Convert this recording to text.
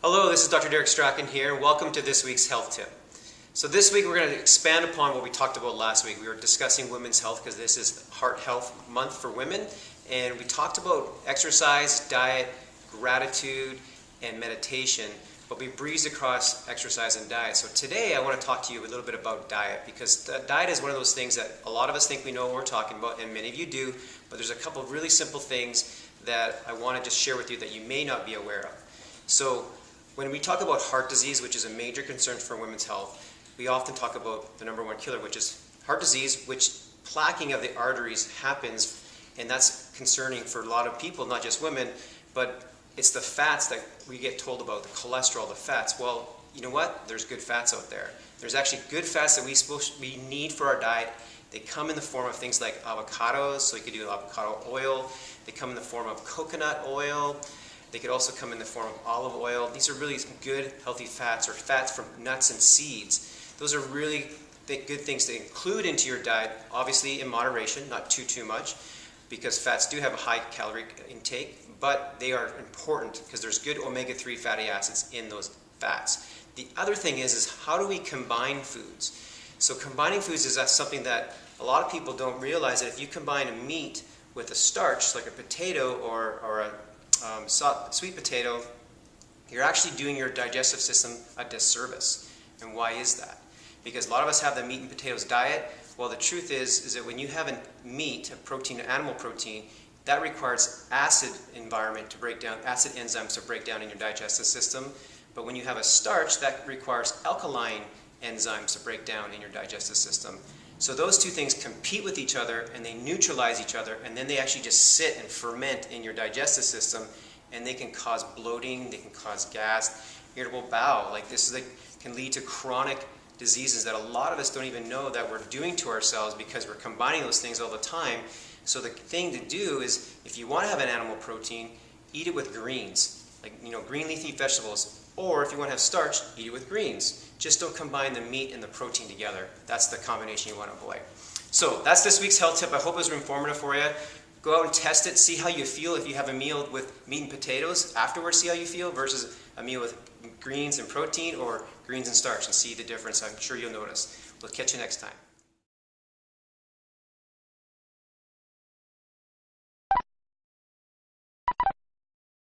Hello, this is Dr. Derek Strachan here. Welcome to this week's health tip. So this week we're going to expand upon what we talked about last week. We were discussing women's health because this is Heart Health Month for women, and we talked about exercise, diet, gratitude, and meditation, but we breezed across exercise and diet. So today I want to talk to you a little bit about diet, because diet is one of those things that a lot of us think we know what we're talking about, and many of you do, but there's a couple of really simple things that I want to just share with you that you may not be aware of. So when we talk about heart disease, which is a major concern for women's health, we often talk about the number one killer, which is heart disease, which plaquing of the arteries happens, and that's concerning for a lot of people, not just women, but it's the fats that we get told about, the cholesterol, the fats. Well, you know what? There's good fats out there. There's actually good fats that we need for our diet. They come in the form of things like avocados, so you could do avocado oil. They come in the form of coconut oil. They could also come in the form of olive oil. These are really good, healthy fats, or fats from nuts and seeds. Those are really good things to include into your diet, obviously in moderation, not too much, because fats do have a high calorie intake, but they are important because there's good omega-3 fatty acids in those fats. The other thing is how do we combine foods? So combining foods is something that a lot of people don't realize, that if you combine a meat with a starch, like a potato or a sweet potato, you're actually doing your digestive system a disservice. And why is that? Because a lot of us have the meat and potatoes diet. Well, the truth is that when you have a meat, a protein, an animal protein, that requires acid environment to break down, acid enzymes to break down in your digestive system. But when you have a starch, that requires alkaline enzymes to break down in your digestive system. So those two things compete with each other, and they neutralize each other, and then they actually just sit and ferment in your digestive system, and they can cause bloating, they can cause gas, irritable bowel. Like this can lead to chronic diseases that a lot of us don't even know that we're doing to ourselves because we're combining those things all the time. So the thing to do is, if you want to have an animal protein, eat it with greens, like green leafy vegetables. Or if you want to have starch, eat it with greens. Just don't combine the meat and the protein together. That's the combination you want to avoid. So that's this week's health tip. I hope it was informative for you. Go out and test it. See how you feel if you have a meal with meat and potatoes. Afterwards, see how you feel versus a meal with greens and protein, or greens and starch, and see the difference. I'm sure you'll notice. We'll catch you next time.